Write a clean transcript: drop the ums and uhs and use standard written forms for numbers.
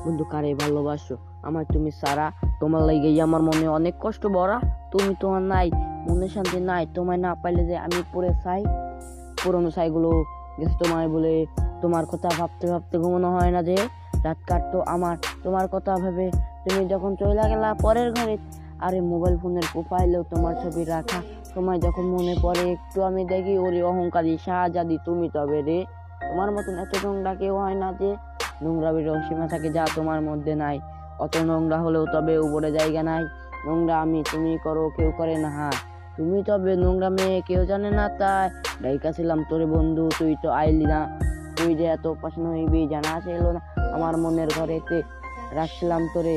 বন্ধু কারে ভালোবাসো, আমার তুমি সারা, তোমার লাগে আমার মনে অনেক কষ্ট ভরা। তুমি তোমার নাই, মনে শান্তি নাই, তোমায় না পাইলে যে আমি পড়ে চাই। পুরনো ছাইগুলো গেছে তোমায় বলে, তোমার কথা ভাবতে ভাবতে ঘুমানো হয় না যে রাত কাটতো আমার তোমার কথা ভেবে। তুমি যখন চলে গেলা পরের ঘরে, আরে মোবাইল ফোনের প্রোফাইলেও তোমার ছবি রাখা। তোমায় যখন মনে পড়ে একটু আমি দেখি, ওরে অহংকারী শাহজাদি তুমি তবে রে। তোমার মতন এত নোংরা কেউ হয় না যে, নোংরা বেরো সীমা থাকে যা তোমার মধ্যে নাই। অত নোংরা হলেও তবে উপরে জায়গা নাই। নোংরা আমি তুমি করো কেউ করে না হাত, তুমি তবে নোংরা মেয়ে কেউ জানে না তাই ডাইকাছিলাম তোরে বন্ধু, তুই তো আইলি না। তুই যে এত পছন্দ হইবি জানা ছিল না, আমার মনের ঘরেতে রাখছিলাম তোরে।